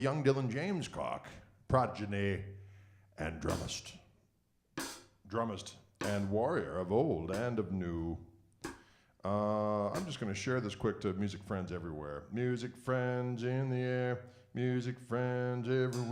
young Dylan James Koch, progeny and drummist and warrior of old and of new. I'm just going to share this quick to music friends everywhere. Music friends in the air, music friends everywhere.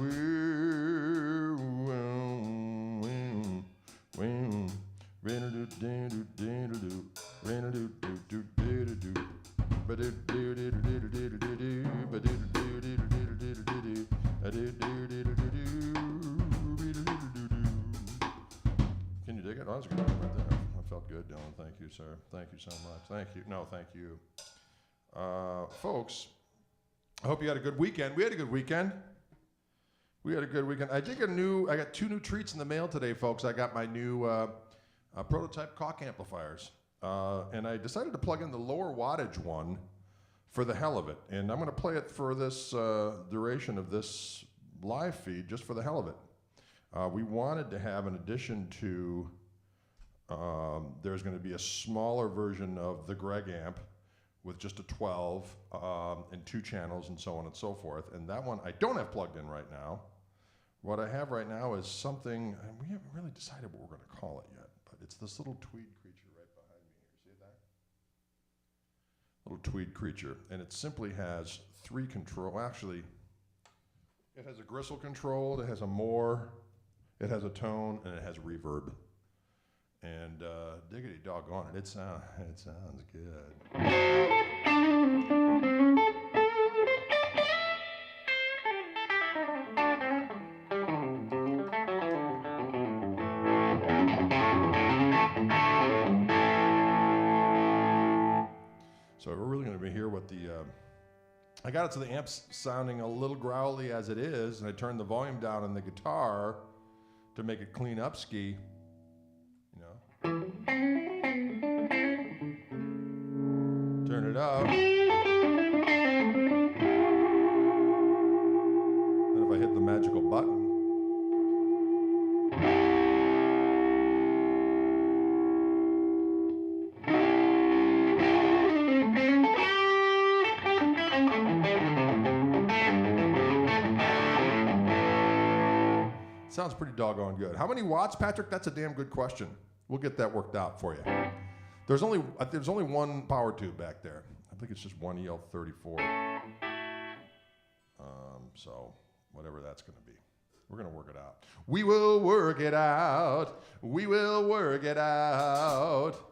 Can you dig it? Oh, that's good right there. That felt good, Dylan. Thank you, sir. Thank you so much. Thank you. No, thank you. Folks, I hope you had a good weekend. We had a good weekend. I got 2 new treats in the mail today, folks. I got my new prototype Koch amplifiers. And I decided to plug in the lower wattage one for the hell of it. And I'm going to play it for this duration of this live feed, just for the hell of it. We wanted to have, in addition to, there's going to be a smaller version of the Greg amp with just a 12 and 2 channels and so on and so forth. And that one I don't have plugged in right now. What I have right now is something, and we haven't really decided what we're going to call it yet, but it's this little tweed creature right behind me here. See that? Little tweed creature. And it simply has 3 control. Actually, it has a gristle control, it has a more, it has a tone, and it has reverb. And diggity doggone it, it sounds good. So we're really going to be here what the, I got it to the amps sounding a little growly as it is, and I turned the volume down on the guitar to make it clean up ski, you know. Turn it up. Then if I hit the magical button, sounds pretty doggone good. How many watts, Patrick? That's a damn good question. We'll get that worked out for you. There's only one power tube back there. I think it's just one EL34. So whatever that's going to be, we're going to work it out. We will work it out. We will work it out.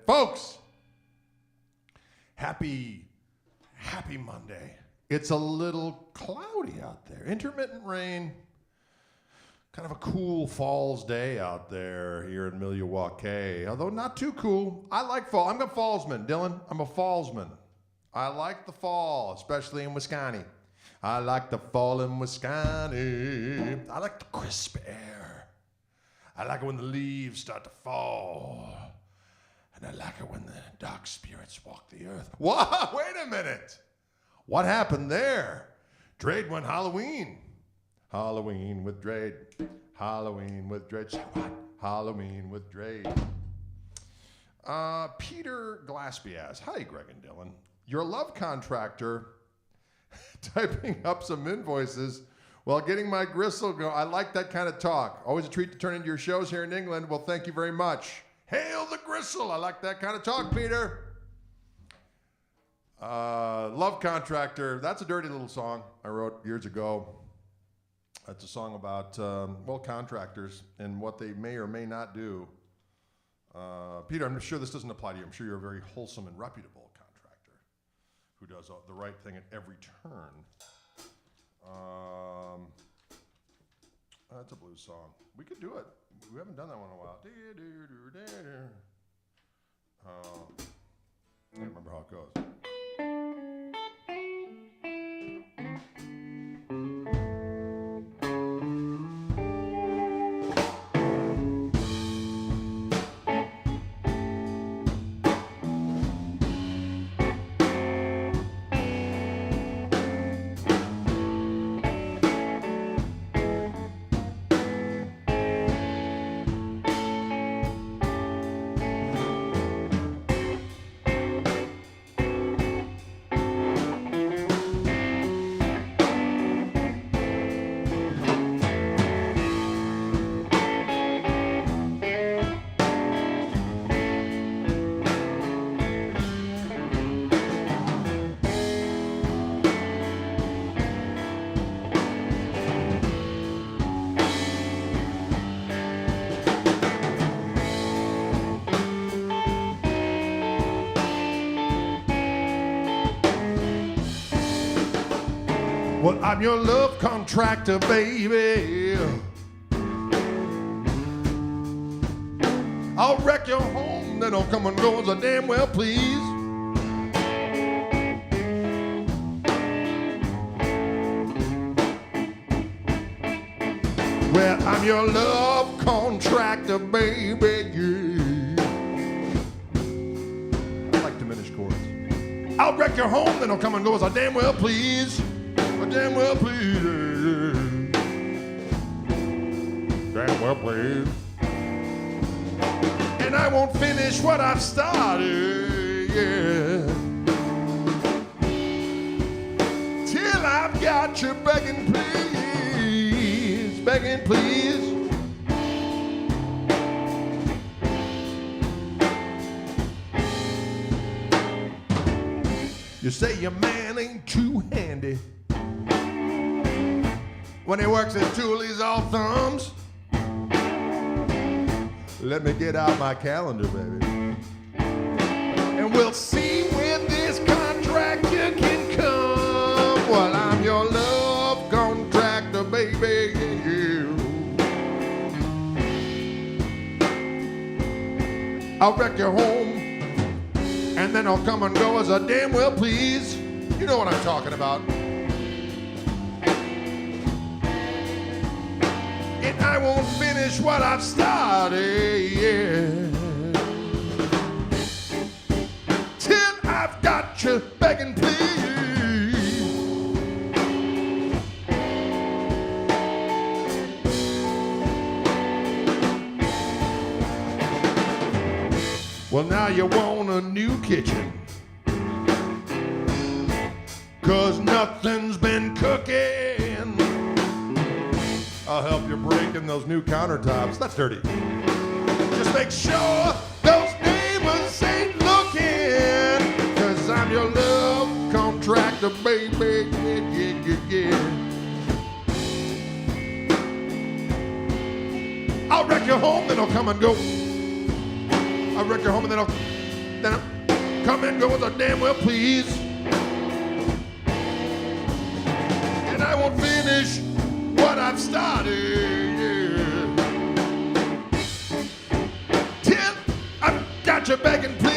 Folks, happy Monday. It's a little cloudy out there. Intermittent rain. Kind of a cool fall's day out there here in Milwaukee, although not too cool. I like fall. I'm a fallsman, Dylan. I'm a fallsman. I like the fall, especially in Wisconsin. I like the fall in Wisconsin. I like the crisp air. I like it when the leaves start to fall. And I like it when the dark spirits walk the earth. What? Wait a minute. What happened there? Drade went Halloween. Halloween with Drade. Halloween with Drade. Say what? Halloween with Drade. Peter Glaspie asks, hi, Greg and Dylan. Your love contractor typing up some invoices while getting my gristle going. I like that kind of talk. Always a treat to turn into your shows here in England. Well, thank you very much. Hail the gristle. I like that kind of talk, Peter. Love contractor. That's a dirty little song I wrote years ago. That's a song about, contractors and what they may or may not do. Peter, I'm sure this doesn't apply to you. I'm sure you're a very wholesome and reputable contractor who does the right thing at every turn. That's a blues song. We could do it. We haven't done that one in a while. I can't remember how it goes. Well, I'm your love contractor, baby. I'll wreck your home, then I'll come and go as I damn well please. Well, I'm your love contractor, baby, yeah. I like diminished chords. I'll wreck your home, then I'll come and go as I damn well please. Damn well please. Damn well please. And I won't finish what I've started, yeah, till I've got you begging please, begging please. You say your man ain't too handy. When he works his tool, he's all thumbs. Let me get out my calendar, baby. And we'll see when this contractor can come. Well, I'm your love contractor, baby. I'll wreck your home, and then I'll come and go as I damn well please. You know what I'm talking about. I won't finish what I've started, yeah, till I've got you begging please. Well, now you want a new kitchen, 'cause nothing's been cooking. I'll help you break in those new countertops. That's dirty. Just make sure those neighbors ain't looking, 'cause I'm your love contractor, baby. Yeah, yeah, yeah, wreck your home, then I'll come and go. I'll wreck your home and then I'll come and go as I damn well please. And I won't finish what I've started, yeah. Till I've got you begging please.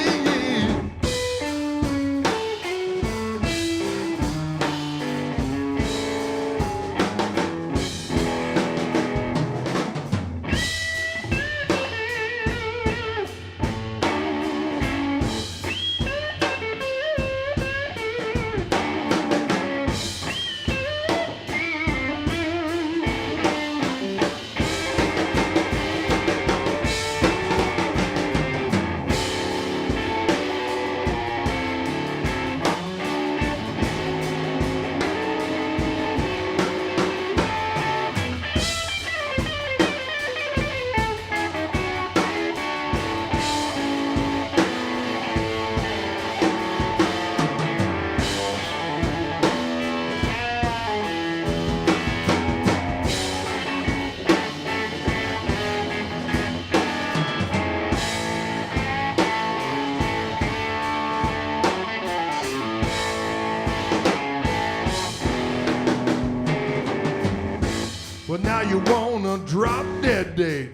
Well, now you wanna drop dead date.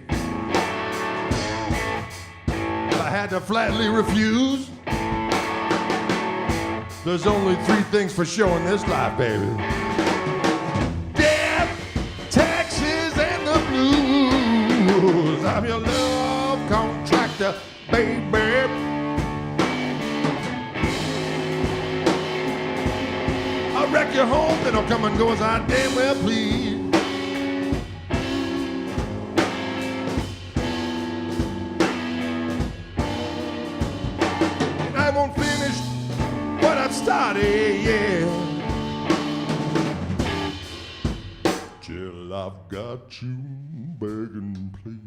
I had to flatly refuse. There's only 3 things for sure in this life, baby. Death, taxes, and the blues. I'm your love contractor, baby. I'll wreck your home, then I'll come and go as I damn well please. I won't finish what I've started, yeah. Till I've got you begging, please.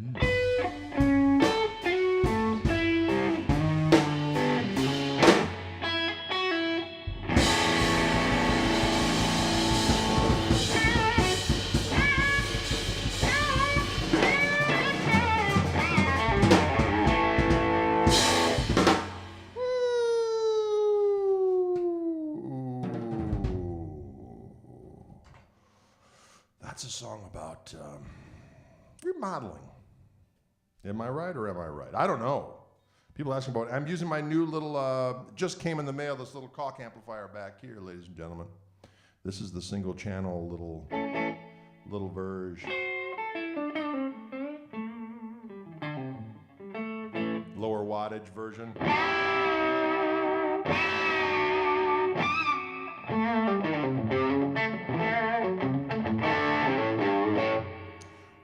That's a song about remodeling. Am I right or am I right? I don't know. People asking about it. I'm using my new little, just came in the mail, this little Koch amplifier back here, ladies and gentlemen. This is the single channel little version. Lower wattage version.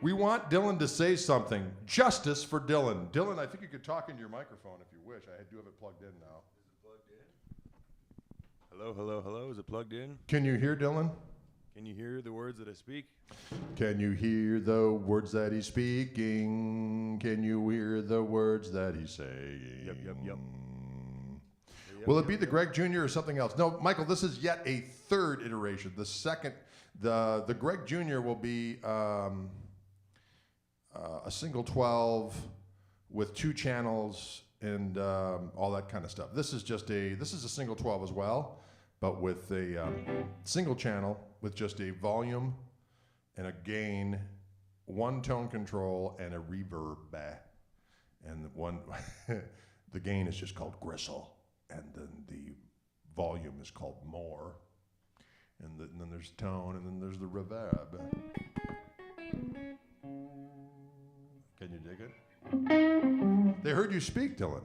We want Dylan to say something. Justice for Dylan. Dylan, I think you could talk into your microphone if you wish. I do have it plugged in now. Is it plugged in? Hello, hello, hello. Is it plugged in? Can you hear Dylan? Can you hear the words that I speak? Can you hear the words that he's speaking? Can you hear the words that he's saying? Yep. Will it be the Greg Jr. or something else? No, Michael, this is yet a third iteration. The second, the Greg Jr. will be a single 12 with 2 channels and all that kind of stuff. This is a single 12 as well, but with a single channel with just a volume and a gain, 1 tone control, and a reverb. And the gain is just called Gristle, and then the volume is called More, and then there's tone, and then there's the reverb. Can you dig it? They heard you speak, Dylan.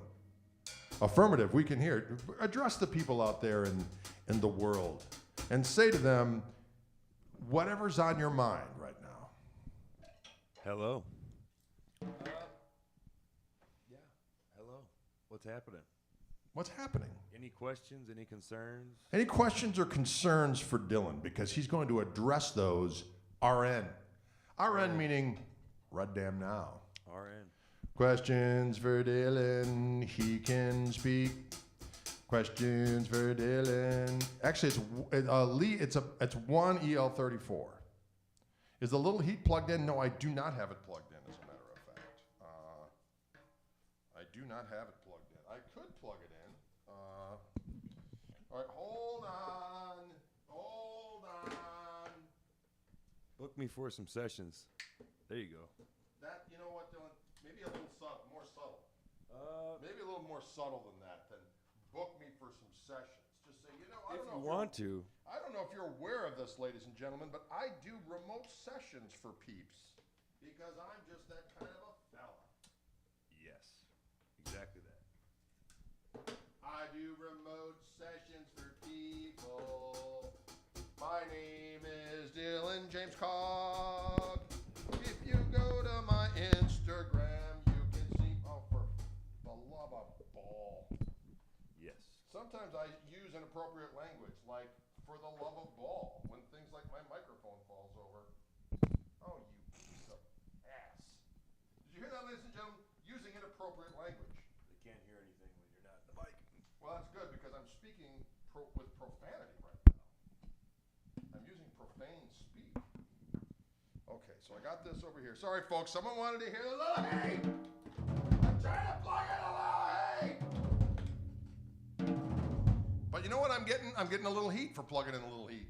Affirmative, we can hear it. Address the people out there in the world and say to them whatever's on your mind right now. Hello. Yeah, hello. What's happening? What's happening? Any questions, any concerns? Any questions or concerns for Dylan? Because he's going to address those RN. RN meaning Rud Damn Now. RN. Questions for Dylan, he can speak. Questions for Dylan. Actually, it's one EL34. Is the little heat plugged in? No, I do not have it plugged in, as a matter of fact. not have it plugged in. I could plug it in. All right, hold on. Book me for some sessions. There you go. That, you know what, Dylan? Maybe a little more subtle. Maybe a little more subtle than that. Than book me for some sessions. Just say, you know, I don't know. If you want to. I don't know if you're aware of this, ladies and gentlemen, but I do remote sessions for peeps because I'm just that kind of a fella. Yes, exactly that. I do remote sessions for people. My name is Dylan James Koch. If you go to my Instagram, you can see, oh, for the love of ball. Yes. Sometimes I use inappropriate language, like for the love of ball, when things like my microphone falls over. Oh, you piece of ass. Did you hear that, ladies and gentlemen? Using inappropriate language. They can't hear anything when you're not in the mic. Well, that's good because I'm speaking with profanity right now. I'm using profane speak. Okay, so I got this over here. Sorry, folks. Someone wanted to hear the little hey! I'm trying to plug in a little hey! But you know what I'm getting? I'm getting a little heat for plugging in a little heat.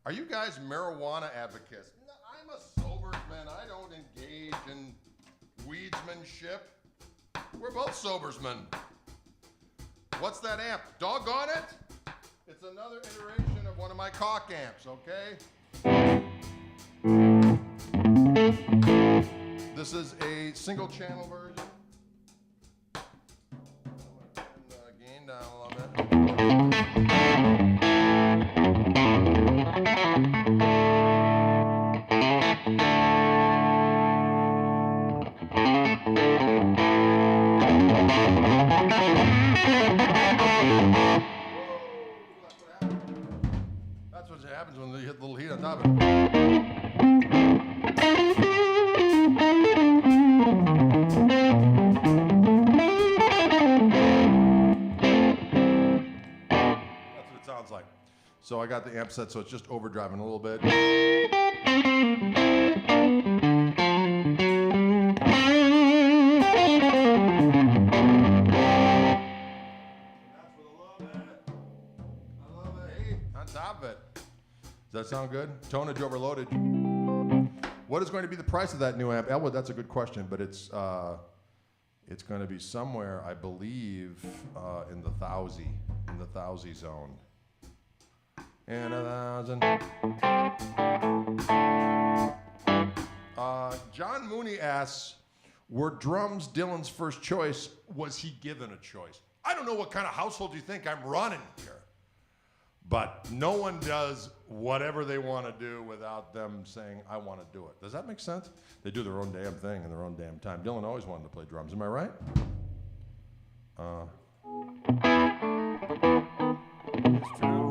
Are you guys marijuana advocates? No, I'm a sobersman. I don't engage in weedsmanship. We're both sobersmen. What's that amp? Doggone it! It's another iteration of one of my Koch amps, okay? This is a single channel version. I'm going to turn the gain down a little bit. That's what happens when they hit a little heat on top of it. That's what it sounds like. So I got the amp set, so it's just overdriving a little bit. Top of it. Does that sound good? Tonage overloaded. What is going to be the price of that new amp? Elwood, that's a good question, but it's going to be somewhere, I believe, in the thousand zone. And 1,000. John Mooney asks, were drums Dylan's first choice? Was he given a choice? I don't know what kind of household you think I'm running here. But no one does whatever they want to do without them saying, I want to do it. Does that make sense? They do their own damn thing in their own damn time. Dylan always wanted to play drums. Am I right? It's true.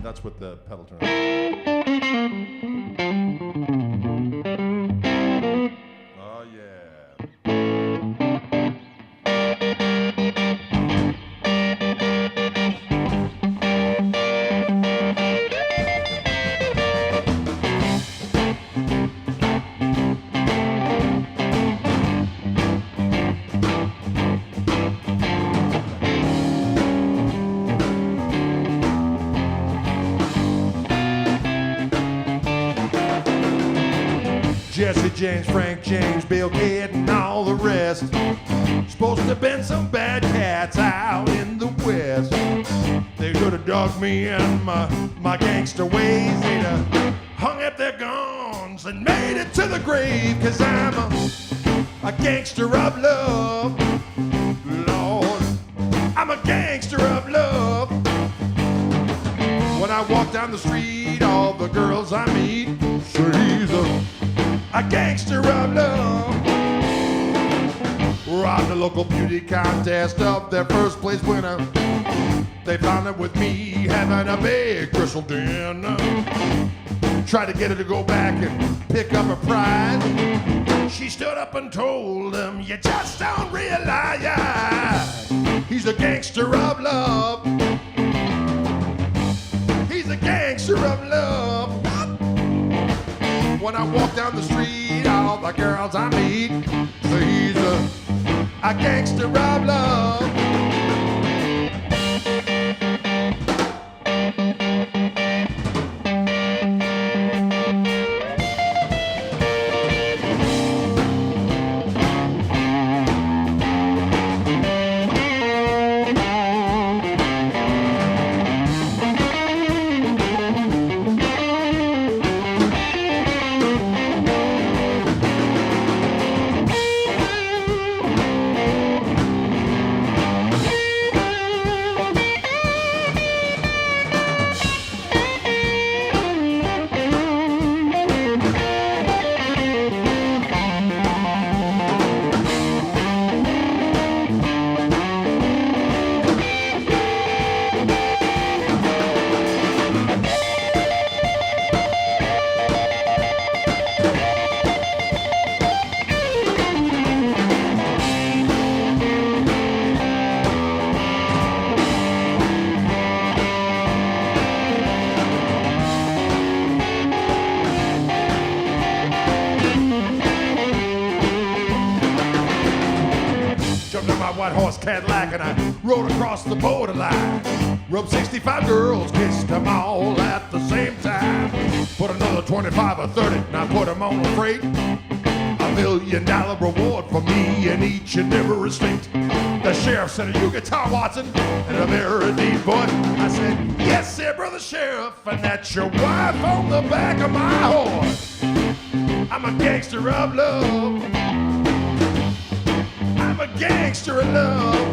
That's what the pedal turn. Oh yeah. Jesse James, Frank James, Bill Gates, and all the rest. Supposed to have been some bad cats out in the West. They could have dogged me in my gangster ways. They'd have hung up their guns and made it to the grave. 'Cause I'm a gangster of love. Lord, I'm a gangster of love. When I walk down the street, all the girls I meet say he's a gangster of love. Robbed the local beauty contest of their first place winner. They found it with me having a big crystal dinner. Tried to get her to go back and pick up her pride. She stood up and told him, you just don't realize he's a gangster of love. gangster of love. When I walk down the street, all the girls I meet say he's a gangster of love. White horse Cadillac and I rode across the borderline. Rubbed 65 girls, kissed them all at the same time. Put another 25 or 30 and I put them on a freight. $1 million reward for me in each and every state. The sheriff said, "Are you Guitar Watson?" And a very deep voice. I said, "Yes, sir, brother sheriff, and that's your wife on the back of my horse. I'm a gangster of love. I'm a gangster of love.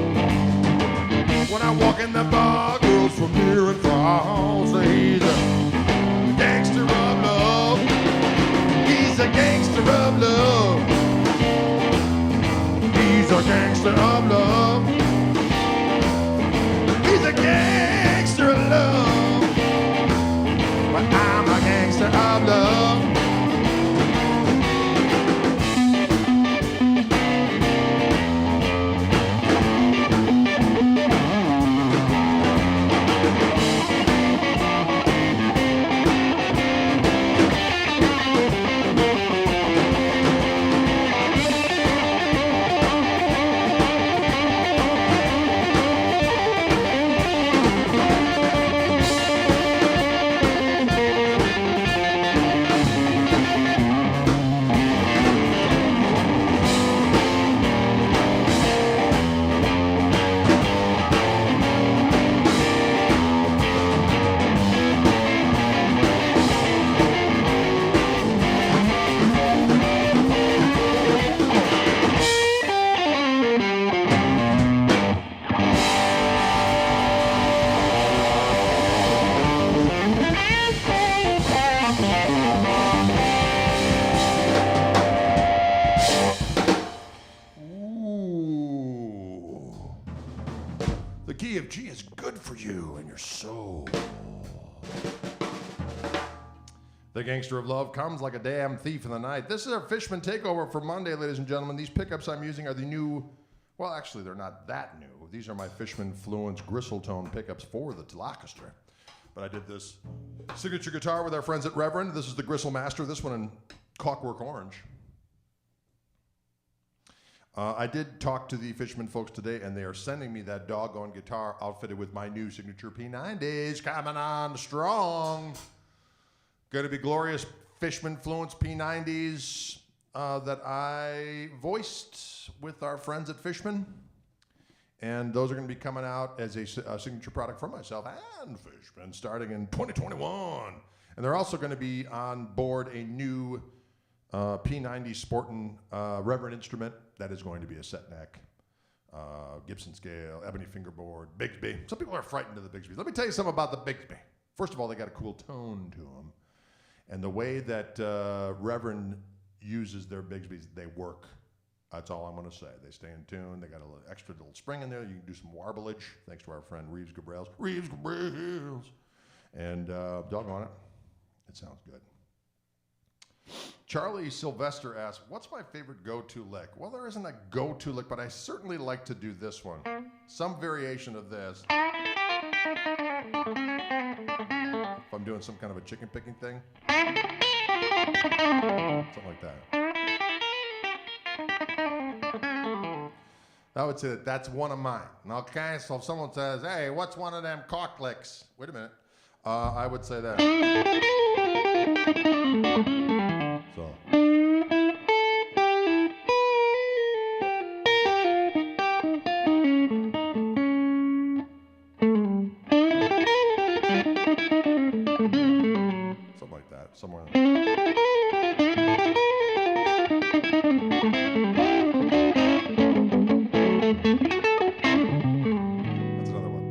When I walk in the bar, girls from near and far say he's a gangster of love. He's a gangster of love. He's a gangster of love. He's a gangster of love. But I'm a gangster of love. The key of G is good for you and your soul. The gangster of love comes like a damn thief in the night. This is our Fishman Takeover for Monday, ladies and gentlemen. These pickups I'm using are the new, well, actually, they're not that new. These are my Fishman Fluence Gristletone pickups for the orchestra. But I did this signature guitar with our friends at Reverend. This is the Gristle Master, this one in Clockwork Orange. I did talk to the Fishman folks today, and they are sending me that doggone guitar outfitted with my new signature P90s coming on strong. Going to be glorious Fishman Fluence P90s that I voiced with our friends at Fishman. And those are going to be coming out as a signature product for myself and Fishman starting in 2021. And they're also going to be on board a new P90 Sportin' Reverend instrument that is going to be a set neck, Gibson scale, ebony fingerboard, Bigsby. Some people are frightened of the Bigsby. Let me tell you something about the Bigsby. First of all, they got a cool tone to them. And the way that Reverend uses their Bigsbys, they work. That's all I'm going to say. They stay in tune. They got a little extra little spring in there. You can do some warblage, thanks to our friend Reeves Gabrels. And doggone it, it sounds good. Charlie Sylvester asked, what's my favorite go-to lick? Well, there isn't a go-to lick, but I certainly like to do this one. Some variation of this. If I'm doing some kind of a chicken picking thing. Something like that. I would say that that's one of mine. Okay, so if someone says, hey, what's one of them Koch licks? Wait a minute. I would say that. So. Something like that, somewhere. That's another one.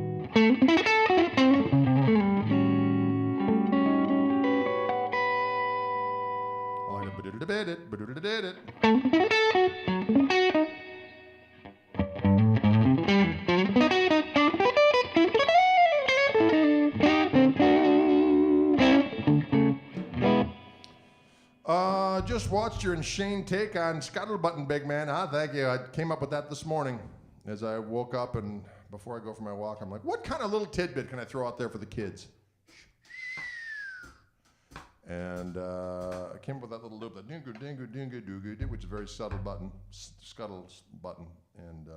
I like it. Just watched your Shane take on Scuttlebutton, big man. Thank you. I came up with that this morning as I woke up, and before I go for my walk, I'm like, what kind of little tidbit can I throw out there for the kids? And I came up with that little loop, that dingo, dingo, dingo, doo, which is a very subtle button, scuttle button. And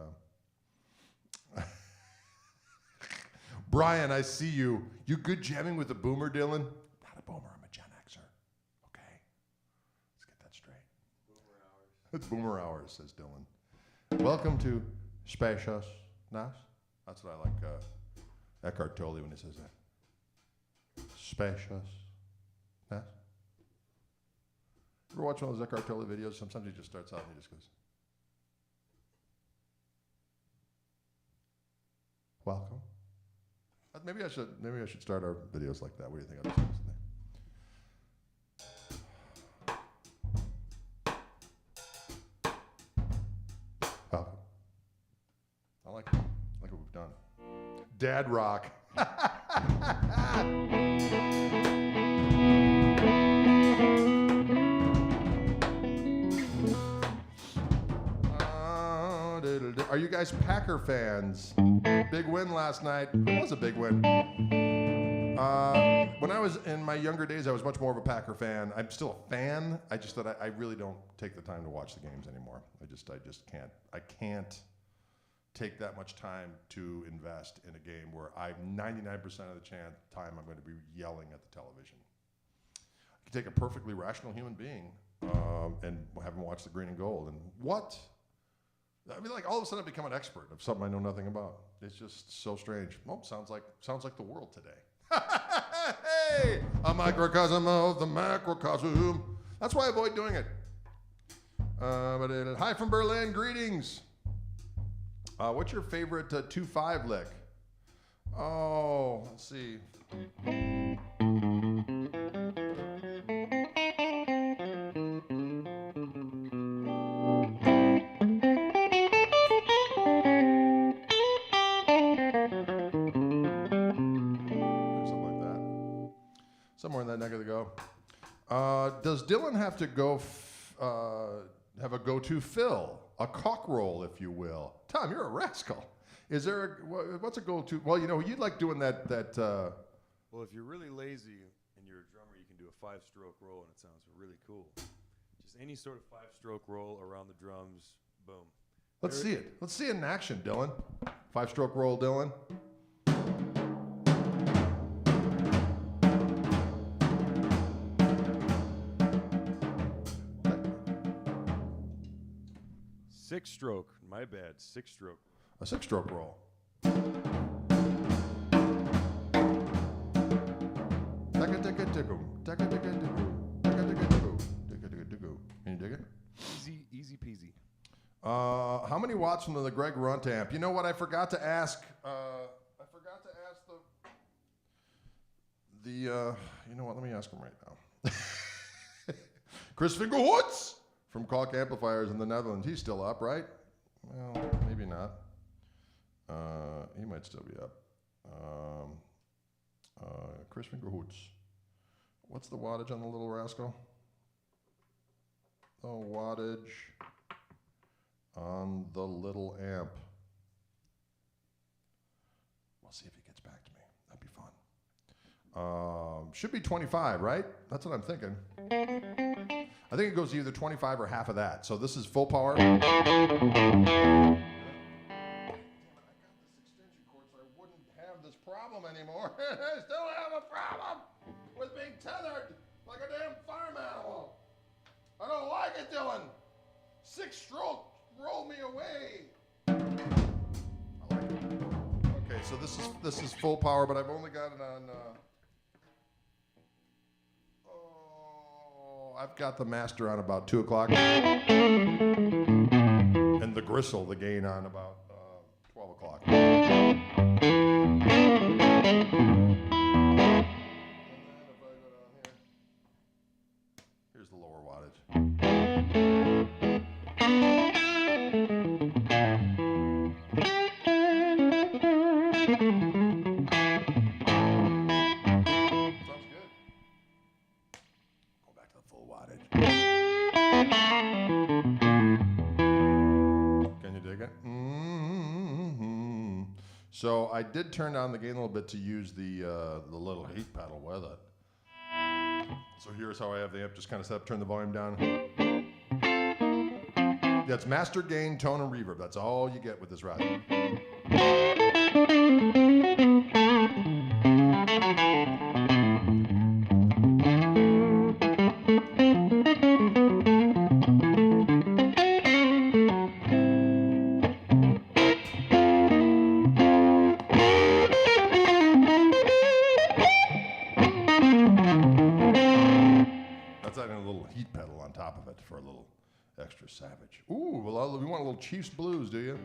Brian, I see you. You good jamming with the boomer, Dylan? Not a boomer, I'm a Gen Xer. Okay, let's get that straight. Boomer hours. It's boomer hours, says Dylan. Welcome to Spacious Nas. That's what I like Eckhart Tolle when he says that. Spacious. Yes? Ever watch one of those Eckhart Tolle videos? Sometimes he just starts out and he just goes, welcome. Maybe I should start our videos like that. What do you think? I'll just listen there. Welcome. I like it. I like what we've done. Dad rock. Are you guys Packer fans? Big win last night. It was a big win. When I was in my younger days, I was much more of a Packer fan. I'm still a fan. I just thought I really don't take the time to watch the games anymore. I just can't. I can't take that much time to invest in a game where 99% of the time I'm going to be yelling at the television. I can take a perfectly rational human being and have him watch the green and gold. And what? I mean, like all of a sudden I become an expert of something I know nothing about. It's just so strange. Oh, sounds like the world today. Hey, a microcosm of the macrocosm. That's why I avoid doing it. Hi from Berlin, greetings. What's your favorite 2-5 lick? Oh, let's see. Somewhere in that neck of the go. Does Dylan have to go have a go-to fill, a cock roll, if you will? Tom, you're a rascal. Is there what's a go-to? Well, you know, you'd like doing that. Well, if you're really lazy and you're a drummer, you can do a 5-stroke roll, and it sounds really cool. Just any sort of 5-stroke roll around the drums, boom. Let's see it. Let's see it in action, Dylan. 5-stroke roll, Dylan. Six-stroke, my bad, 6-stroke. A 6-stroke roll. Can you dig it? Easy peasy. How many watts from the Greg Runt amp? You know what? I forgot to ask. You know what? Let me ask him right now. Chris Fingerhoots from Koch Amplifiers in the Netherlands. He's still up, right? Well, maybe not. He might still be up. Chris Fingerhoots. What's the wattage on the little rascal? The wattage on the little amp. We'll see if he gets back to me. Should be 25, right? That's what I'm thinking. I think it goes either 25 or half of that. So this is full power. Damn it, I got this extension cord so I wouldn't have this problem anymore. I still have a problem with being tethered like a damn farm animal. I don't like it, Dylan. 6-stroke, roll me away. I like it. Okay, so this is full power, but I've only got it on. I've got the master on about 2 o'clock, and the gristle, the gain, on about 12 o'clock. And then if I go down here, here's the lower wattage. Can you dig it? Mm-hmm. So I did turn down the gain a little bit to use the little heat pedal with it. So here's how I have the amp just kind of set up, turn the volume down. Yeah, it's master, gain, tone, and reverb. That's all you get with this ride. For a little extra savage. Ooh, well, you want a little Chiefs blues, do you?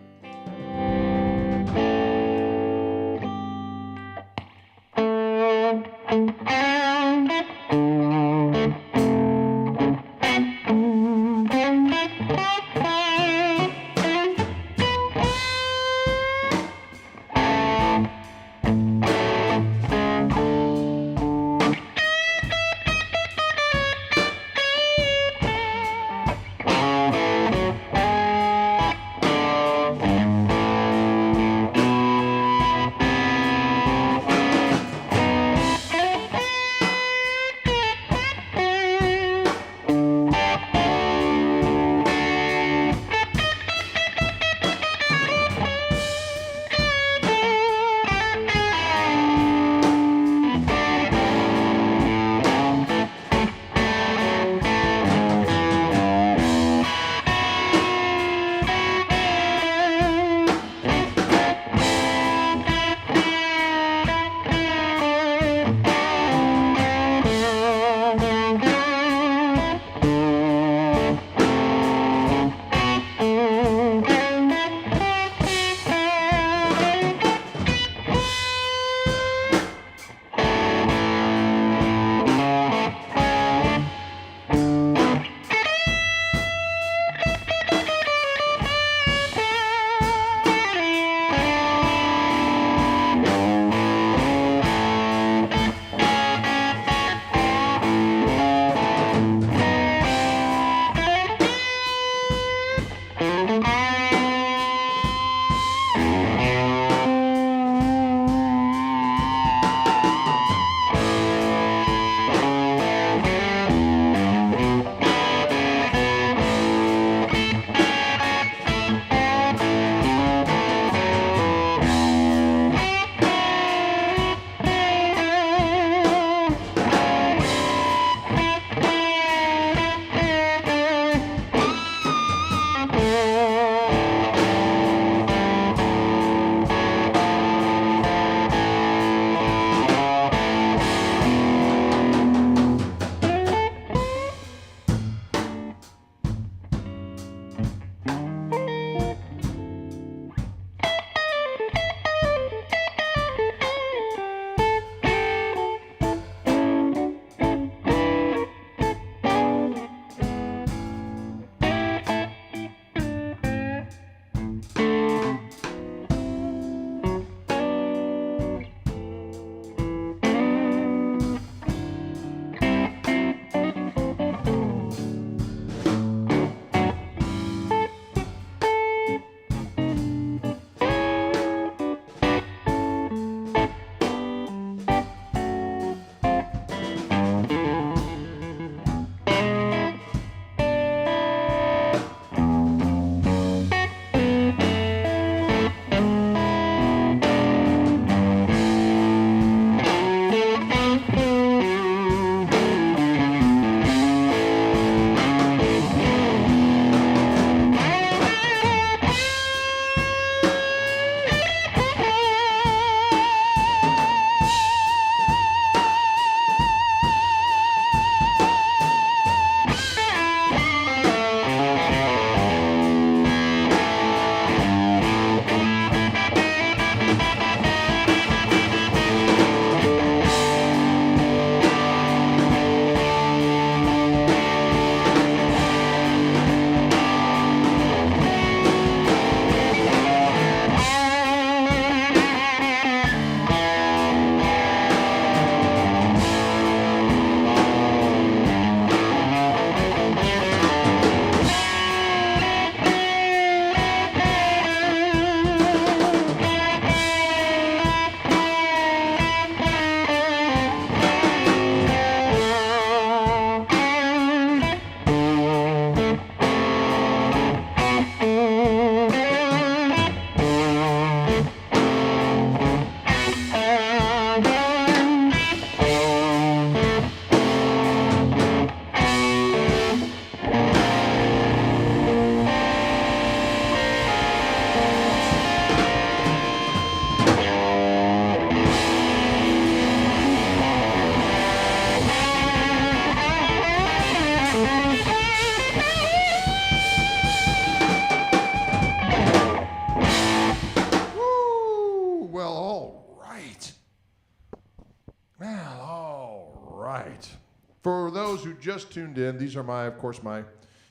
For those who just tuned in, these are of course, my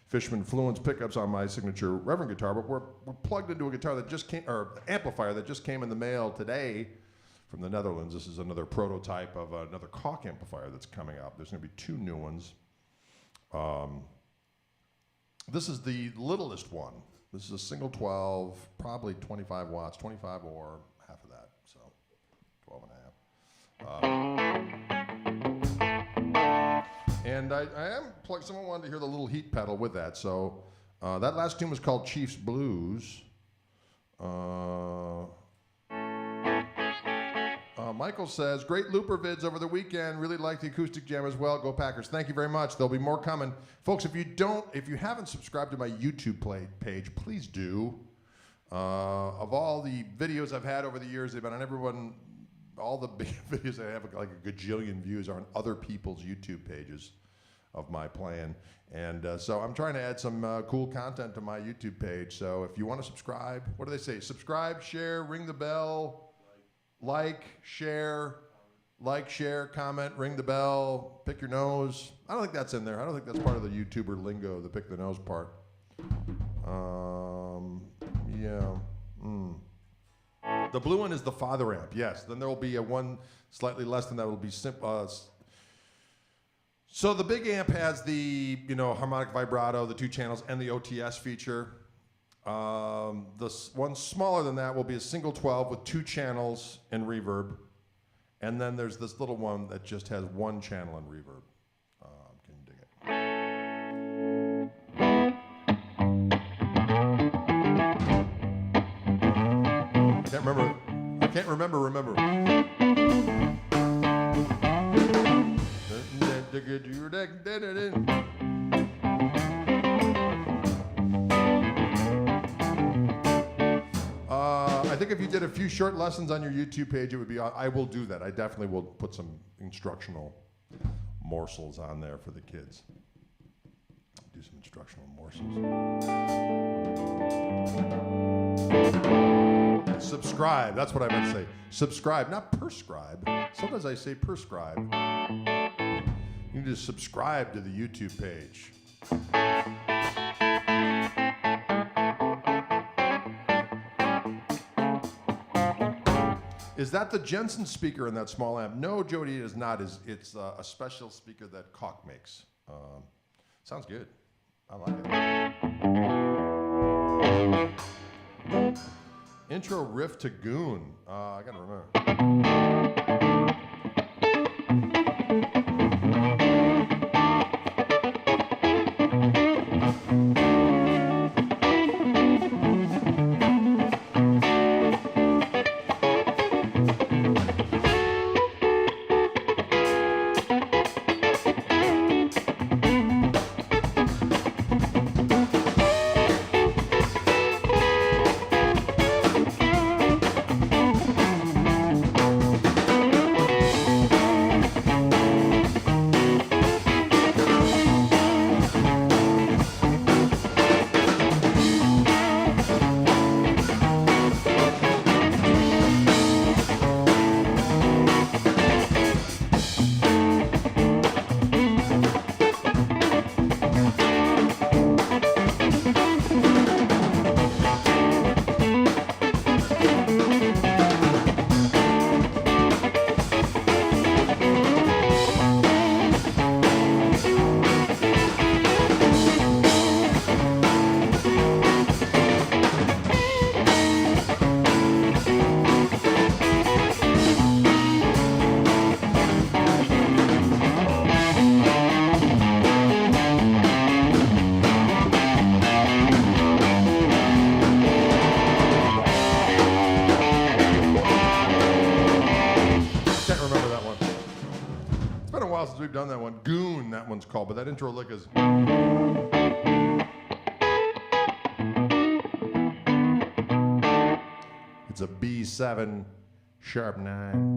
Fishman Fluence pickups on my signature Reverend guitar, but we're plugged into a guitar that just came, or amplifier that just came in the mail today from the Netherlands. This is another prototype of another Koch amplifier that's coming up. There's going to be 2 new ones. This is the littlest one. This is a single 12, probably 25 watts, 25 or half of that, so 12 and a half. And I am plugged, someone wanted to hear the little heat pedal with that, so that last tune was called Chiefs Blues. Michael says, great looper vids over the weekend. Really like the acoustic jam as well. Go Packers. Thank you very much. There'll be more coming. Folks, if you haven't subscribed to my YouTube page, please do. Of all the videos I've had over the years, they've been on all the big videos I have like a gajillion views are on other people's YouTube pages of my playing. And so I'm trying to add some cool content to my YouTube page. So if you want to subscribe, what do they say? Subscribe, share, ring the bell. Like, share, comment, ring the bell, pick your nose. I don't think that's in there. I don't think that's part of the YouTuber lingo, the pick the nose part. Yeah. The blue one is the father amp, yes. Then there will be a one slightly less than that will be simple. So the big amp has the harmonic vibrato, the 2 channels, and the OTS feature. The one smaller than that will be a single 12 with 2 channels and reverb. And then there's this little one that just has 1 channel and reverb. Can you dig it? I can't remember. I think if you did a few short lessons on your YouTube page, it would be. I will do that. I definitely will put some instructional morsels on there for the kids. Do some instructional morsels. Subscribe. That's what I meant to say. Subscribe, not prescribe. Sometimes I say prescribe. You need to subscribe to the YouTube page. Is that the Jensen speaker in that small amp? No, Jody, it is not. It's a special speaker that Koch makes. Sounds good. I like it. Intro riff to Goon. I gotta remember. We've done that one. Goon, that one's called, but that intro lick is. It's a B7 sharp 9.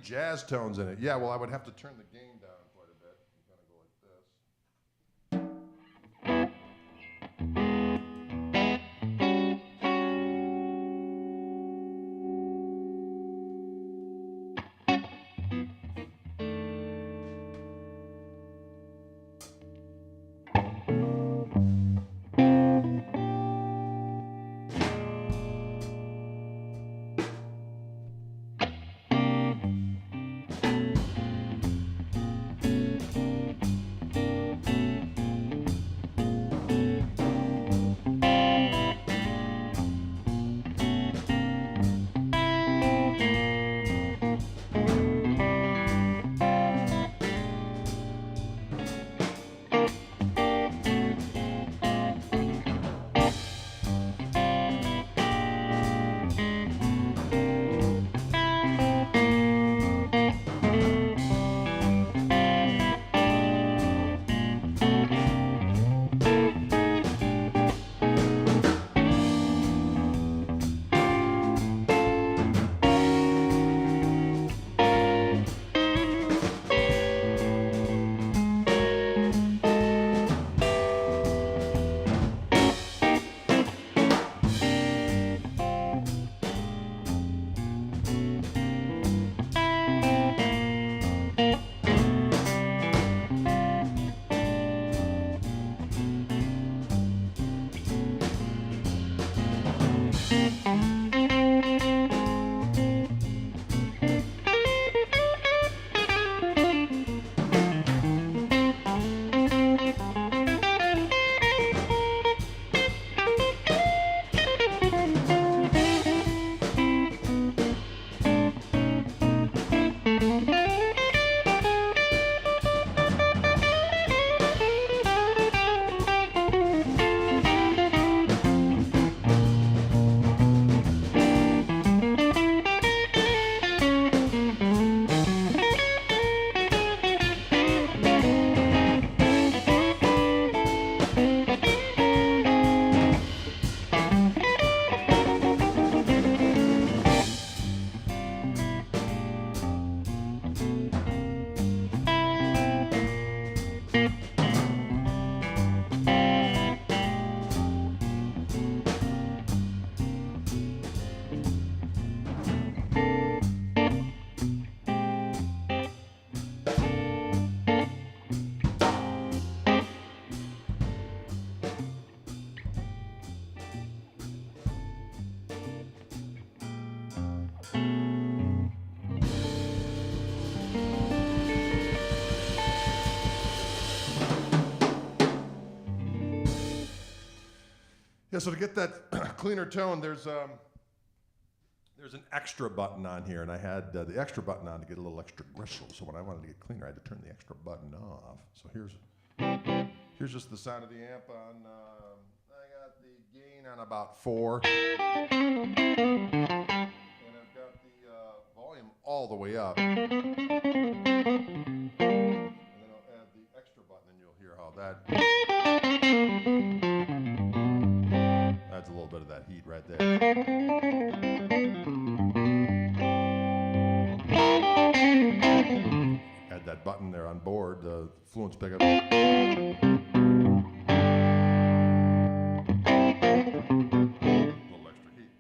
Jazz tones in it. Yeah, well, I would have to turn the gain down quite a bit. Yeah, so to get that cleaner tone, there's an extra button on here, and I had the extra button on to get a little extra gristle. So when I wanted to get cleaner, I had to turn the extra button off. So here's just the sound of the amp on. I got the gain on about 4, and I've got the volume all the way up. And then I'll add the extra button, and you'll hear how that adds a little bit of that heat right there. Add that button there on board, the Fluence pickup. A little extra heat.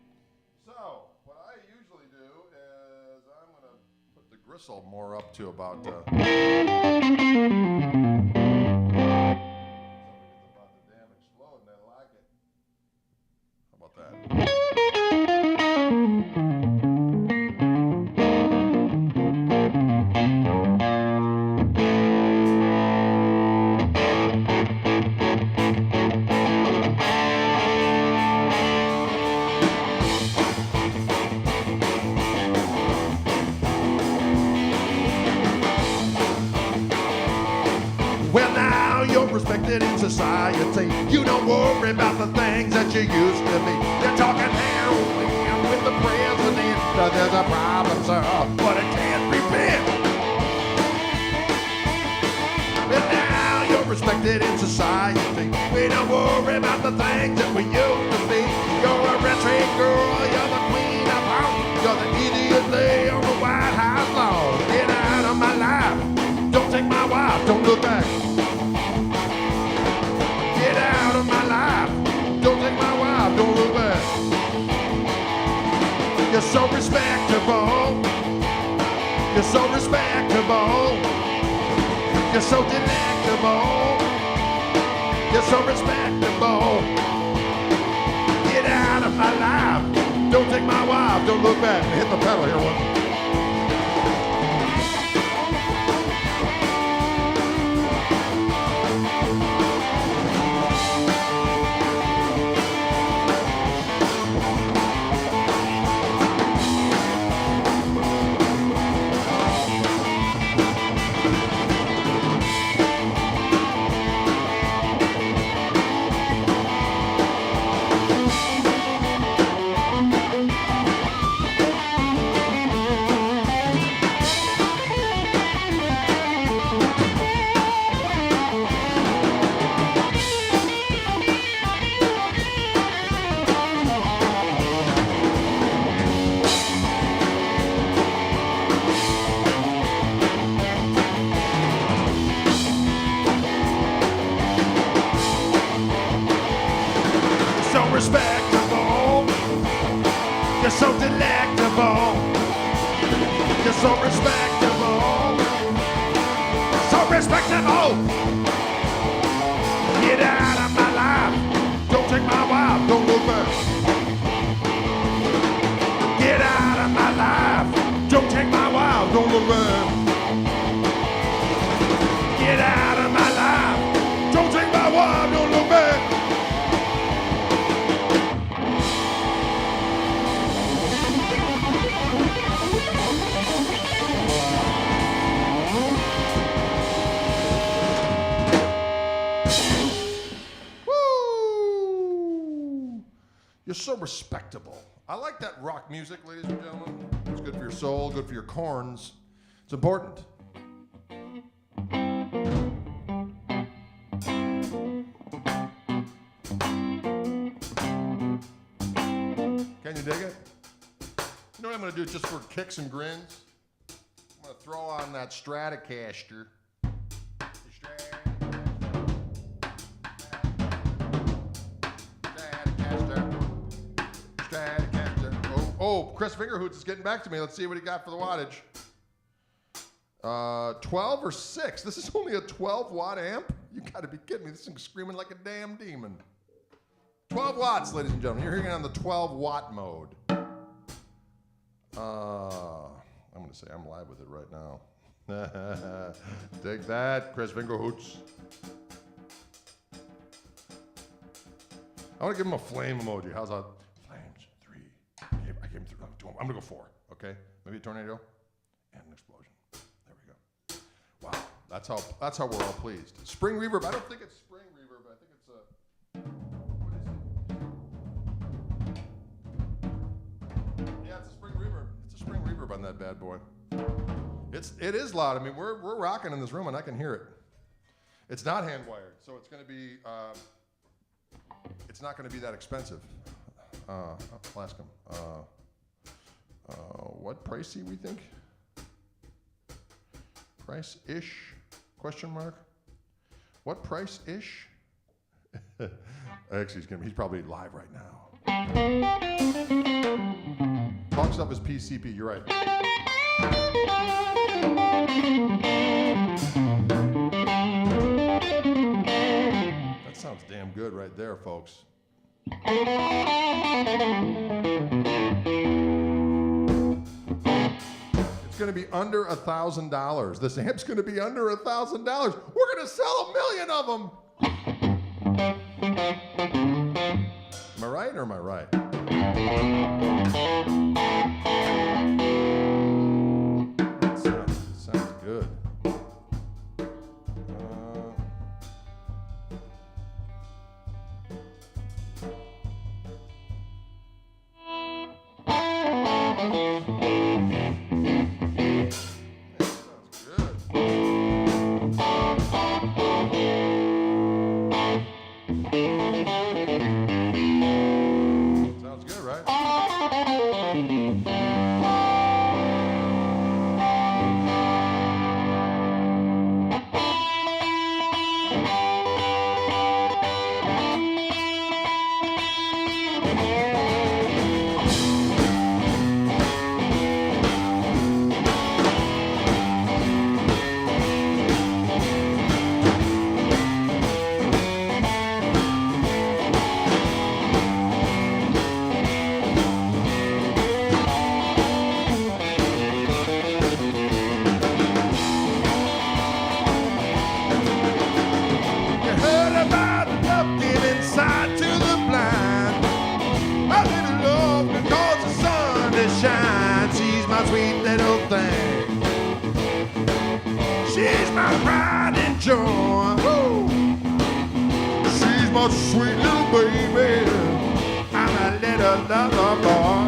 So, what I usually do is I'm going to put the gristle more up to about... Somebody gets about the damn explode, and I like it. How about that? Well, now you're respected in society. You don't worry about the things that you used to be. They're talking heroin with the president. There's a problem, sir, but it can't be fixed. Well, now you're respected in society. We don't worry about the things that we used to be. You're a retreat girl, you're the queen of home. You're the idiot lay on the White House lawn. Get out of my life. Don't take my wife, don't look back. Get out of my life. Don't take my wife, don't look back. You're so respectable. You're so respectable. You're so delectable. You're so respectable. Get out of my life. Don't take my wife, don't look back. Hit the pedal here once. Respectable, you're so delectable, you're so respectable, so respectable. Get out of my life, don't take my wife, don't look back. Get out of my life, don't take my wife, don't look back. Get out of my life, don't take my wife, don't look back. You're so respectable. I like that rock music, ladies and gentlemen. It's good for your soul, good for your corns. It's important. Can you dig it? You know what I'm going to do just for kicks and grins? I'm going to throw on that Stratocaster. Oh, Chris Fingerhoots is getting back to me. Let's see what he got for the wattage. 12 or 6. This is only a 12-watt amp? You got to be kidding me. This thing's screaming like a damn demon. 12 watts, ladies and gentlemen. You're hearing it on the 12-watt mode. I'm going to say I'm live with it right now. Take that, Chris Fingerhoots. I want to give him a flame emoji. How's that? Flames, 3. I gave him 3. I'm going to go 4, okay? Maybe a tornado and an explosion. There we go. Wow, that's how we're all pleased. Spring reverb. I don't think it's spring reverb. I think it's what is it? Yeah, it's a spring reverb. It's a spring reverb on that bad boy. It is loud. I mean, we're rocking in this room and I can hear it. It's not hand wired, so it's going to be it's not going to be that expensive. I'll ask him. What pricey we think? Price-ish? Question mark? What price-ish? Actually, he's probably live right now. Talk stuff is PCP, you're right. That sounds damn good right there, folks. It's going to be under $1,000. This amp's going to be under $1,000. We're going to sell 1 million of them. Am I right or am I right? It sounds good. Sweet little baby, I'm a little lover boy.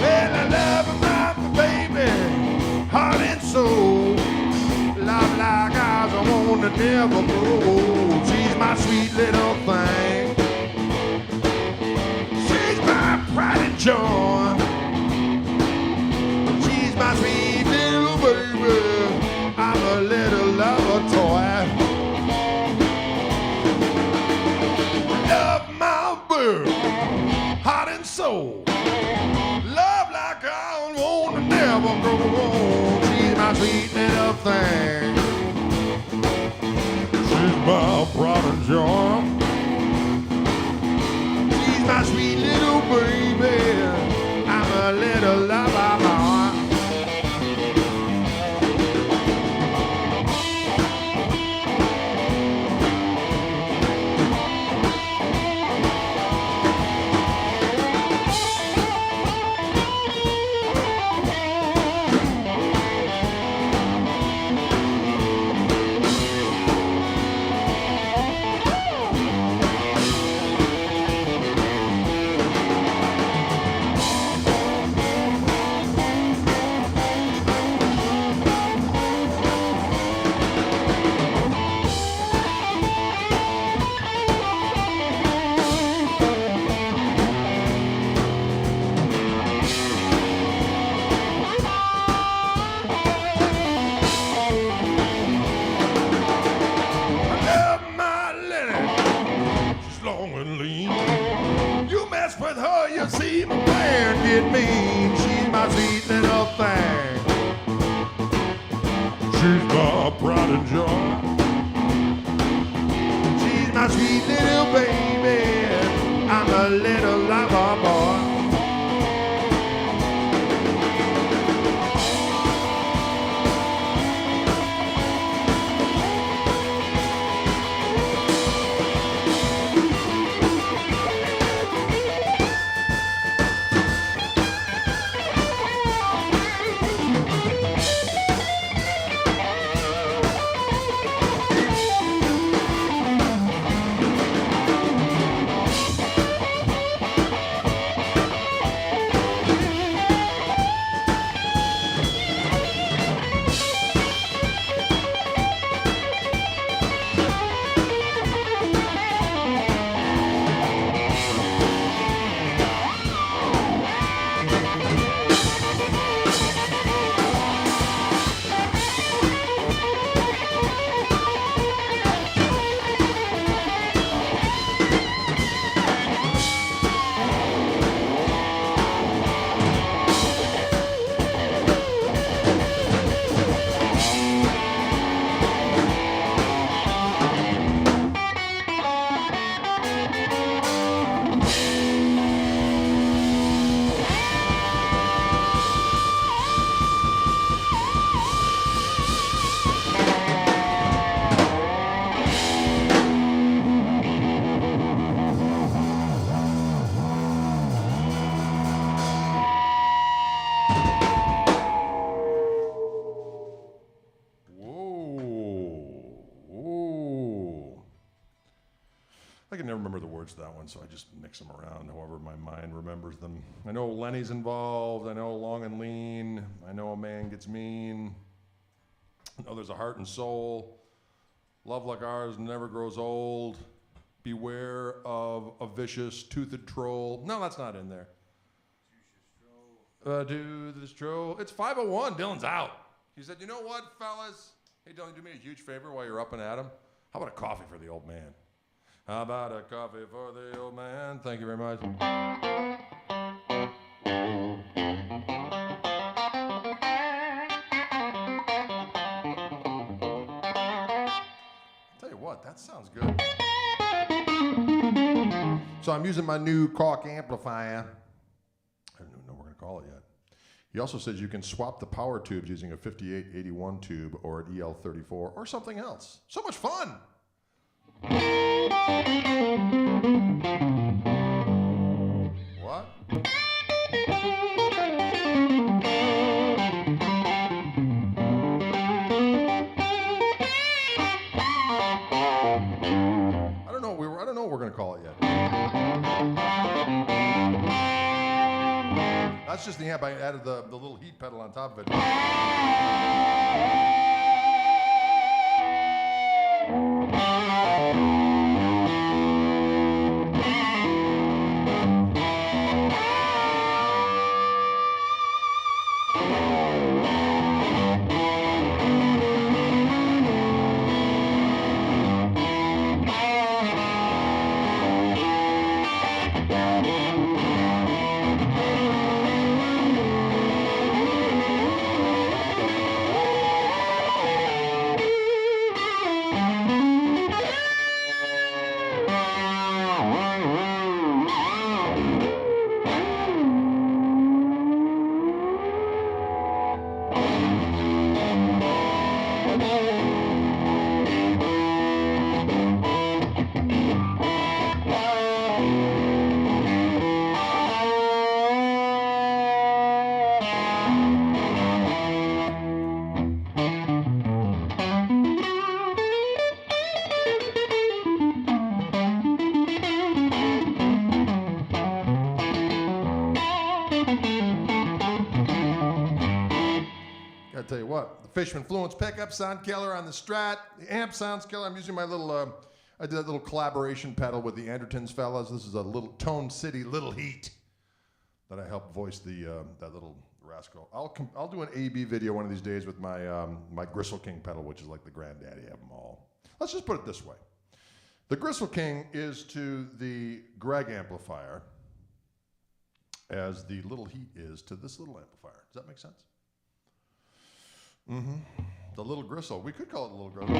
Well, I love my baby, heart and soul. Love like ours, I wanna never grow. She's my sweet little thing. She's my pride and joy. She's my sweet little baby. I'm a little lover toy. Heart and soul, love like I want to never grow old. She's my sweet little thing. She's my pride and joy. She's my sweet little baby. I'm a little lover boy. She's my pride and joy. She's my sweet little baby. I'm a little lover boy. can never remember the words to that one, so I just mix them around however my mind remembers them. I know Lenny's involved. I know Long and Lean. I know A Man Gets Mean. I know There's a Heart and Soul. Love Like Ours Never Grows Old. Beware of a Vicious Toothed Troll. No, that's not in there. Do this troll. It's 5:01. Dylan's out. He said, you know what, fellas? Hey, Dylan, do me a huge favor while you're up and at him. How about a coffee for the old man? How about a coffee for the old man? Thank you very much. Tell you what, that sounds good. So I'm using my new Koch amplifier. I don't even know what we're going to call it yet. He also says you can swap the power tubes using a 5881 tube or an EL34 or something else. So much fun! What? I don't know what we're going to call it yet. That's just the amp. I added the little heat pedal on top of it. I tell you what, the Fishman Fluence pickup sound killer on the Strat. The amp sounds killer. I'm using my little, I did that little collaboration pedal with the Andertons fellas. This is a little Tone City Little Heat that I helped voice that little rascal. I'll do an A/B video one of these days with my my Gristle King pedal, which is like the granddaddy of them all. Let's just put it this way: the Gristle King is to the Greg amplifier as the Little Heat is to this little amplifier. Does that make sense? Mm-hmm. The Little Gristle. We could call it the Little Gristle.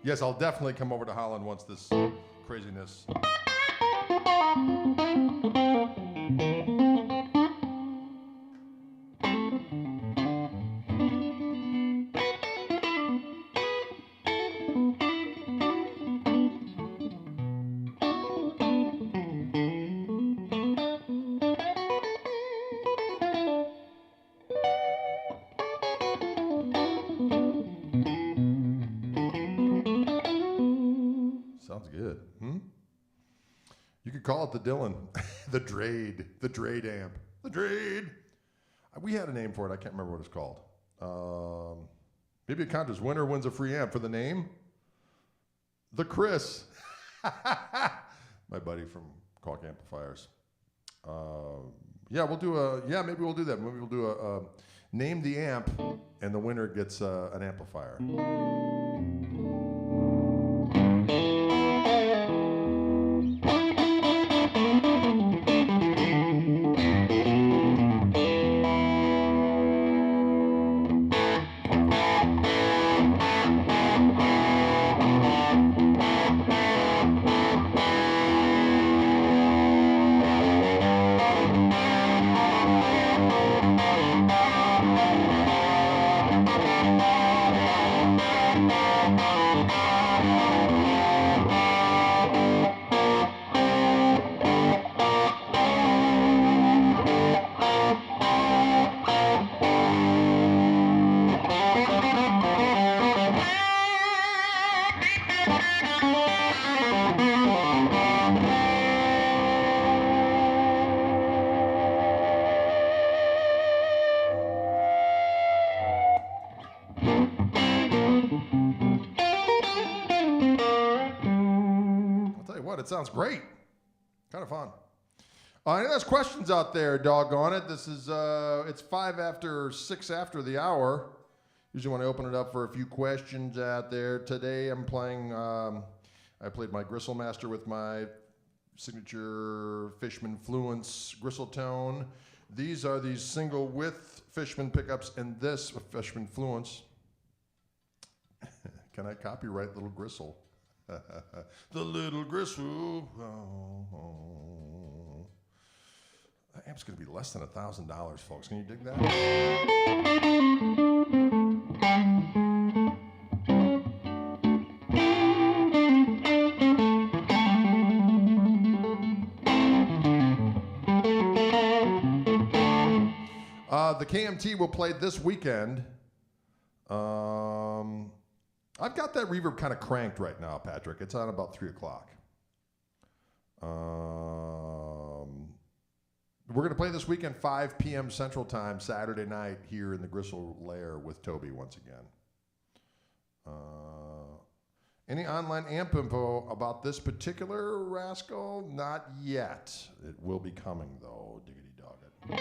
Yes, I'll definitely come over to Holland once this craziness. Sounds good. You could call it the Dylan, the Drade amp. The Drade. We had a name for it. I can't remember what it's called. Maybe a contest winner wins a free amp for the name. The Chris. My buddy from Koch Amplifiers. Yeah, maybe we'll do that. Maybe we'll do a name the amp, and the winner gets an amplifier. but it sounds great. Kind of fun. Any last questions out there, doggone it? This is, it's 6 after the hour. Usually when I open it up for a few questions out there. Today I'm playing, I played my Gristle Master with my signature Fishman Fluence gristle tone. These are these single width Fishman pickups and this Fishman Fluence. Can I copyright Little Gristle? The Little Gristle. Oh. That amp's going to be less than $1,000, folks. Can you dig that? The KMT will play this weekend. I've got that reverb kind of cranked right now, Patrick. It's on about 3 o'clock. We're going to play this weekend, 5 p.m. Central Time, Saturday night, here in the Gristle Lair with Toby once again. Any online amp info about this particular rascal? Not yet. It will be coming, though. Diggity dog it.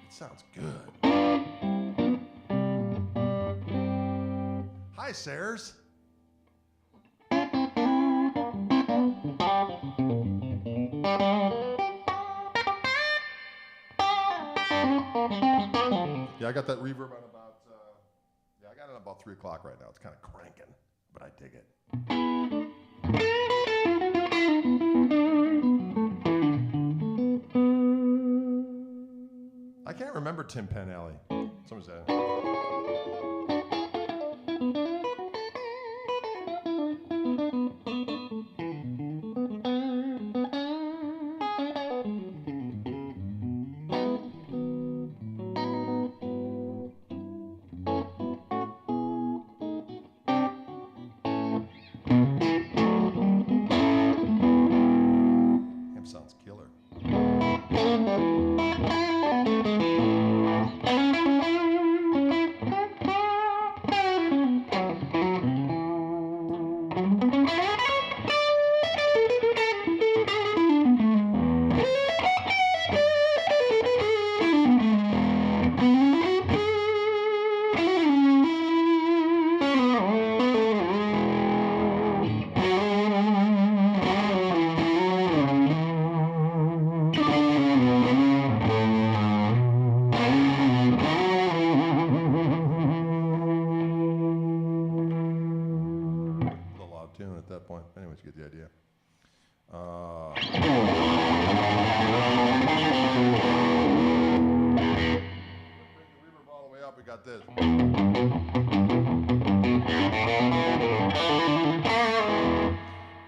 It sounds good. Hi, Sayers. Yeah, I got that reverb on about, I got it on about 3 o'clock right now. It's kind of cranking, but I dig it. I can't remember Tim Panelli. Someone said. Sounds killer. At that point. Anyways, you get the idea. Bring the reverb all the way up. We got this.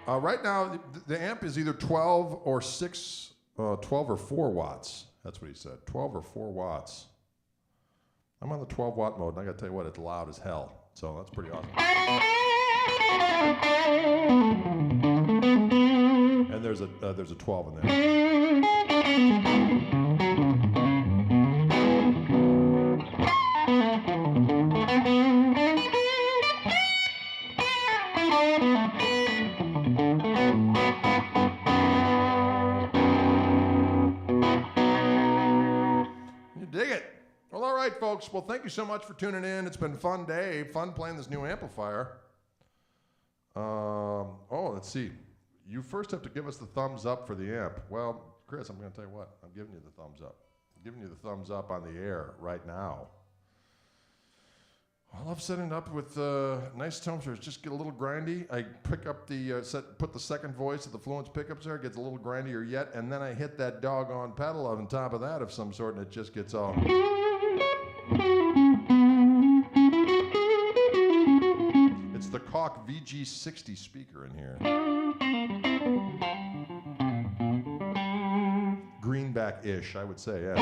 Right now, the amp is either 12 or 4 watts. That's what he said. 12 or 4 watts. I'm on the 12 watt mode, and I got to tell you what, it's loud as hell. So that's pretty awesome. And there's a 12 in there. You dig it. Well, all right, folks. Well, thank you so much for tuning in. It's been a fun day, fun playing this new amplifier. Let's see. You first have to give us the thumbs up for the amp. Well, Chris, I'm going to tell you what. I'm giving you the thumbs up. I'm giving you the thumbs up on the air right now. I love setting it up with nice tones. Just get a little grindy. I pick up the put the second voice of the Fluence pickups there. It gets a little grindier yet, and then I hit that doggone pedal on top of that of some sort, and it just gets all. It's the Koch VG60 speaker in here. Greenback-ish, I would say, yeah.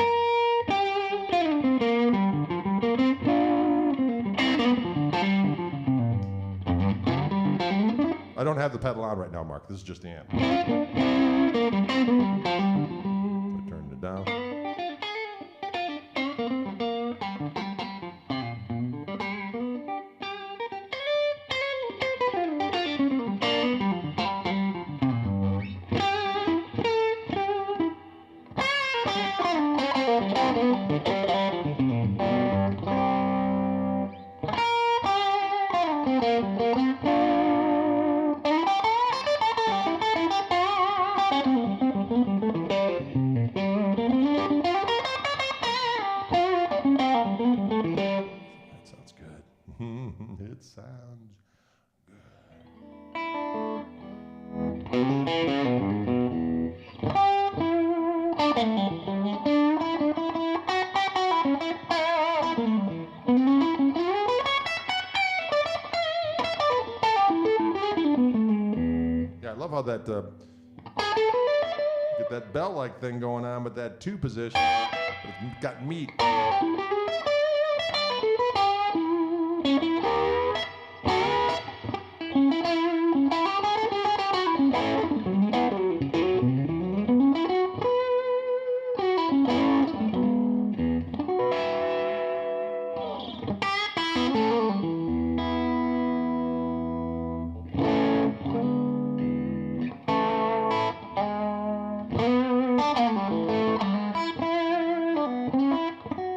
I don't have the pedal on right now, Mark. This is just the amp. I turned it down. about that. Get that bell-like thing going on with that 2 position. But it's got meat.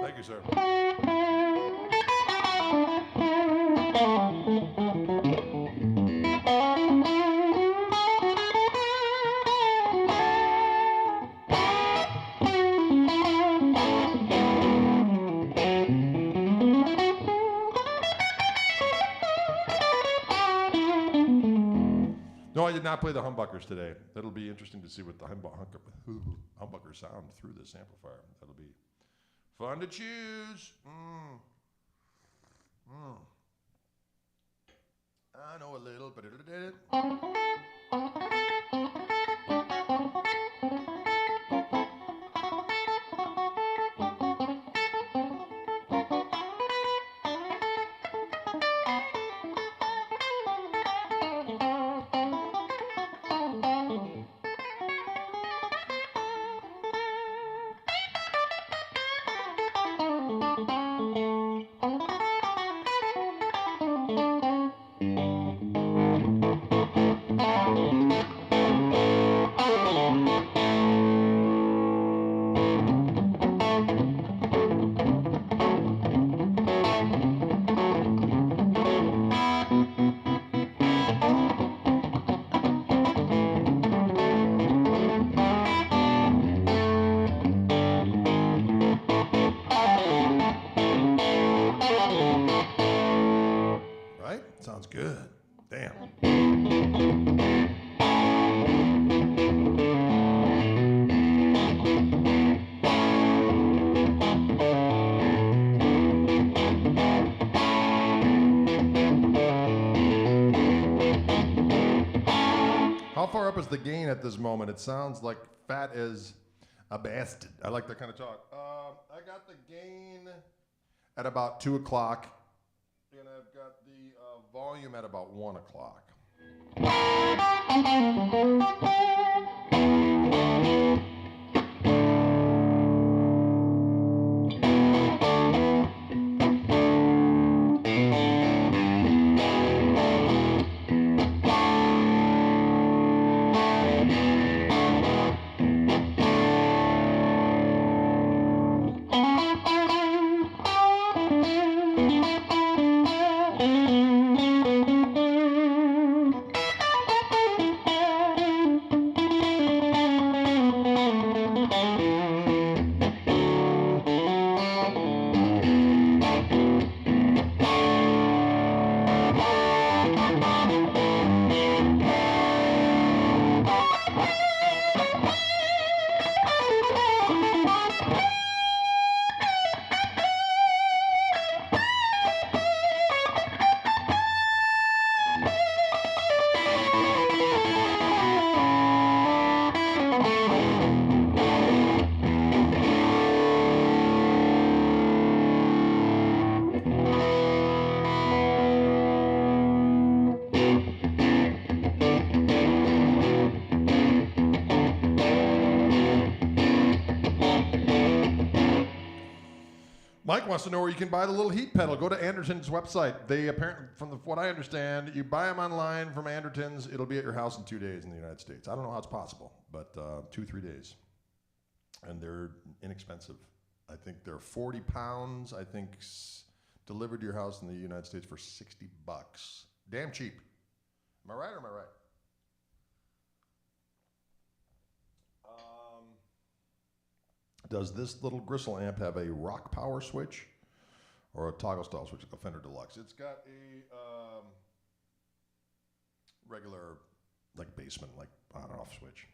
Thank you, sir. No, I did not play the humbuckers today. That'll be interesting to see what the humbuckers sound through this amplifier. That'll be fun to choose. I know a little, but right? Sounds good. Damn. How far up is the gain at this moment? It sounds like fat as a bastard. I like that kind of talk. I got the gain at about 2 o'clock, and I've got the volume at about 1 o'clock. Mike wants to know where you can buy the little heat pedal. Go to Anderton's website. They apparently, from what I understand, you buy them online from Anderton's. It'll be at your house in 2 days in the United States. I don't know how it's possible, but 2-3 days. And they're inexpensive. I think they're 40 pounds, I think, delivered to your house in the United States for $60. Damn cheap. Am I right or am I right? Does this little Gristle amp have a rock power switch or a toggle style switch like a Fender Deluxe? It's got a regular, like basement, like on-off switch.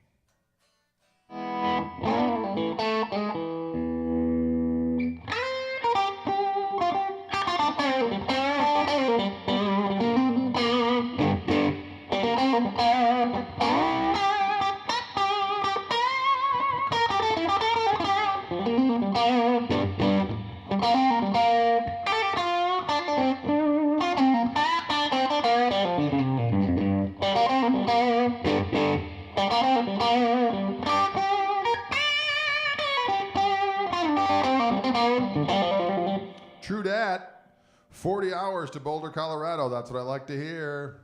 True dat. 40 hours to Boulder, Colorado. That's what I like to hear.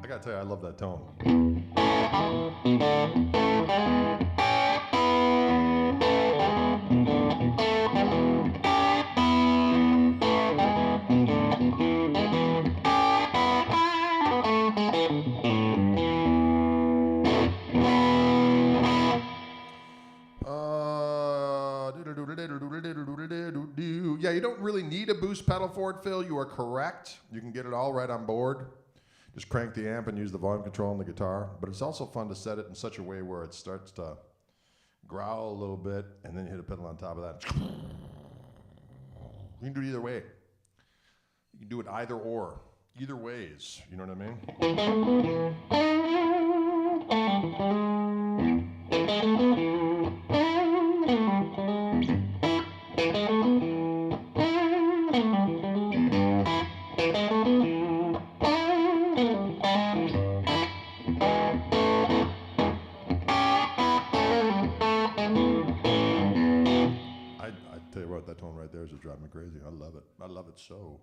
I gotta tell you, I love that tone. Yeah, you don't really need a boost pedal for it, Phil. You are correct. You can get it all right on board. Just crank the amp and use the volume control on the guitar. But it's also fun to set it in such a way where it starts to growl a little bit, and then you hit a pedal on top of that. You can do it either way. You can do it either or. Either ways. You know what I mean? I tell you what, that tone right there is just driving me crazy. I love it. I love it so.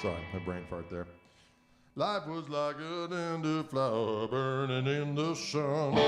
Sorry, my brain fart there. Life was like a tender flower burning in the sun.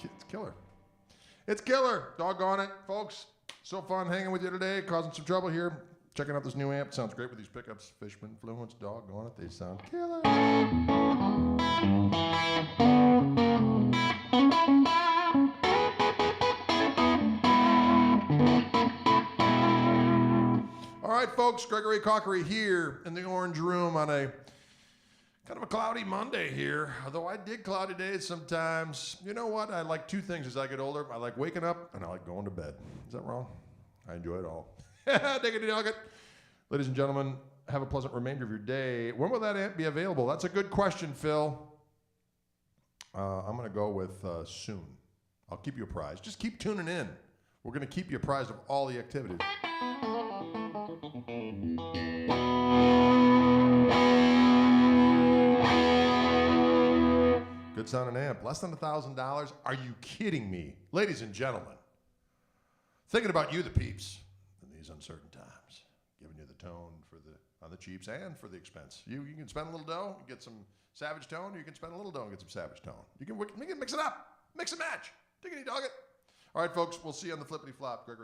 It's killer. It's killer. Doggone it, folks. So fun hanging with you today, causing some trouble here. Checking out this new amp. Sounds great with these pickups. Fishman Fluence. Doggone it. They sound killer. All right, folks. Gregory Cockery here in the Orange Room on a kind of a cloudy Monday here, although I dig cloudy days sometimes. You know what? I like two things as I get older. I like waking up and I like going to bed. Is that wrong? I enjoy it all. Diggity dog it. Ladies and gentlemen, have a pleasant remainder of your day. When will that amp be available? That's a good question, Phil. I'm going to go with soon. I'll keep you apprised. Just keep tuning in. We're going to keep you apprised of all the activities. Good sounding amp. Less than $1,000? Are you kidding me? Ladies and gentlemen, thinking about you, the peeps, in these uncertain times. Giving you the tone for on the cheaps and for the expense. You can spend a little dough and get some Savage tone, or you can spend a little dough and get some Savage tone. You can mix it up. Mix and match. Diggity dog it. All right, folks. We'll see you on the flippity flop. Gregory.